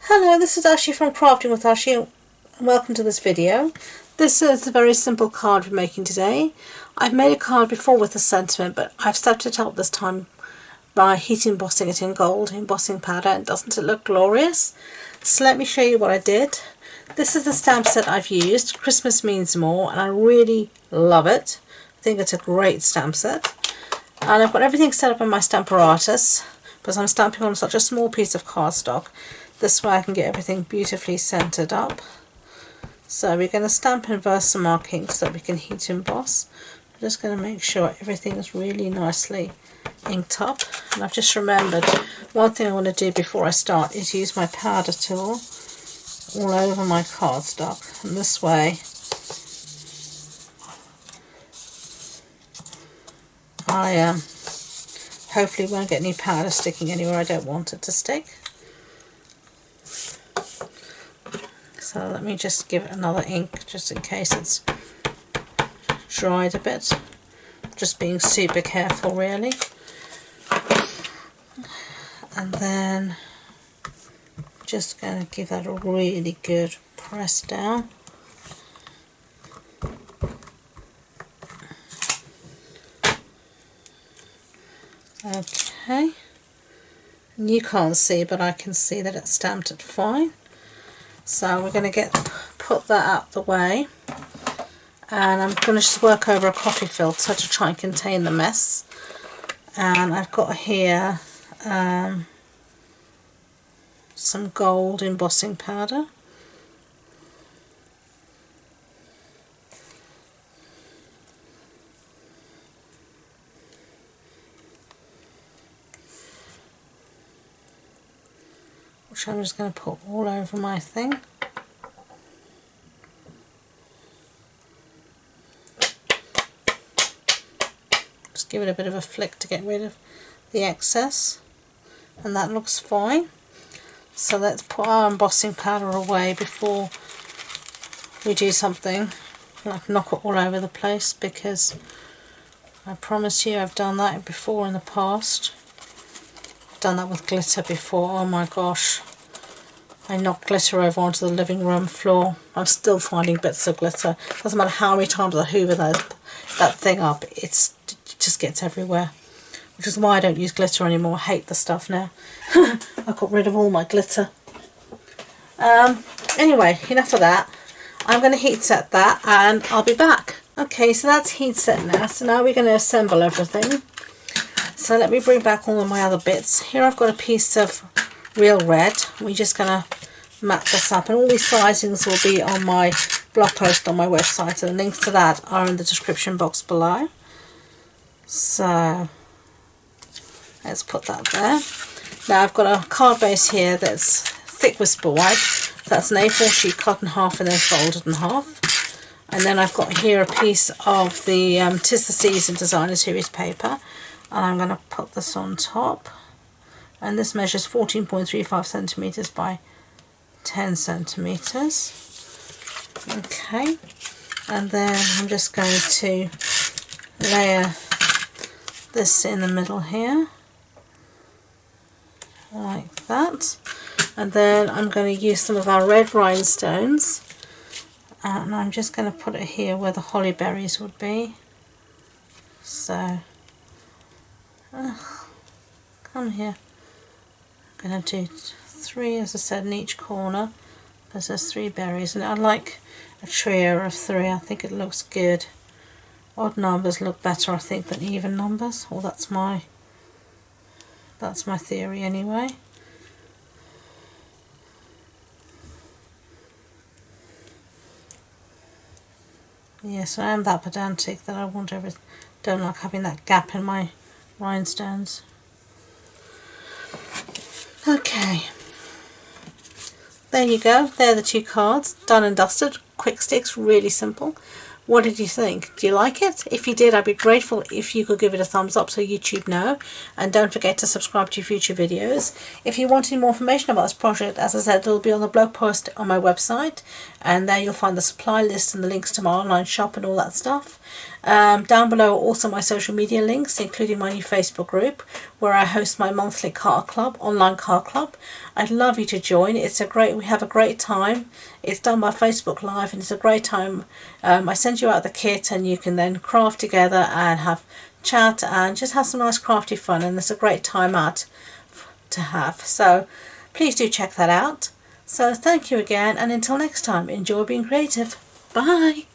Hello, this is Ashley from Crafting with Ashley and welcome to this video. This is a very simple card we're making today. I've made a card before with a sentiment, but I've stepped it up this time by heat embossing it in gold embossing powder, and doesn't it look glorious? So let me show you what I did. This is the stamp set I've used. Christmas Means More, and I really love it. I think it's a great stamp set. And I've got everything set up in my Stamparatus because I'm stamping on such a small piece of cardstock. This way I can get everything beautifully centered up. So we're going to stamp in Versamark ink so that we can heat emboss. I'm just going to make sure everything is really nicely inked up. And I've just remembered one thing I want to do before I start is use my powder tool all over my cardstock. And this way I hopefully won't get any powder sticking anywhere I don't want it to stick. So let me just give it another ink just in case it's dried a bit. Just being super careful really. And then just going to give that a really good press down. Okay. And you can't see, but I can see that it's stamped it fine. So we're going to put that out the way, and I'm going to just work over a coffee filter to try and contain the mess. And I've got here some gold embossing powder. Which I'm just going to put all over my thing. Just give it a bit of a flick to get rid of the excess, and that looks fine. So let's put our embossing powder away before we do something like knock it all over the place, because I promise you I've done that before in the past. Done that with glitter before. Oh my gosh, I knocked glitter over onto the living room floor. I'm still finding bits of glitter. Doesn't matter how many times I hoover that thing up, it just gets everywhere, which is why I don't use glitter anymore. I hate the stuff now. I got rid of all my glitter. Anyway, enough of that. I'm going to heat set that and I'll be back. Okay, so that's heat set now. So now we're going to assemble everything. So let me bring back all of my other bits. Here I've got a piece of real red. We're just going to match this up, and all these sizings will be on my blog post on my website, and the links to that are in the description box below. So let's put that there. Now I've got a card base here that's thick whisper white. So that's an A4 sheet cut in half and then folded in half. And then I've got here a piece of the 'Tis the Season Designer Series paper. And I'm going to put this on top, and this measures 14.35 centimeters by 10 centimeters. Okay, and then I'm just going to layer this in the middle here like that, and then I'm going to use some of our red rhinestones, and I'm just going to put it here where the holly berries would be. So come here. I'm going to do 3, as I said, in each corner, because there's 3 berries, and I like a trio of 3. I think it looks good. Odd numbers look better, I think, than even numbers. Well, that's my theory anyway. Yes, I am that pedantic that I want everything. Don't like having that gap in my rhinestones. Okay, there you go. They're the 2 cards, done and dusted. Quick sticks, really simple. What did you think? Do you like it? If you did, I'd be grateful if you could give it a thumbs up so YouTube know, and don't forget to subscribe to future videos. If you want any more information about this project, as I said, it'll be on the blog post on my website, and there you'll find the supply list and the links to my online shop and all that stuff. Down below are also my social media links, including my new Facebook group, where I host my monthly card club, online card club. I'd love you to join. We have a great time. It's done by Facebook Live and it's a great time. I send you out the kit and you can then craft together and have chat and just have some nice crafty fun, and it's a great time out to have. So please do check that out. So thank you again, and until next time, enjoy being creative. Bye.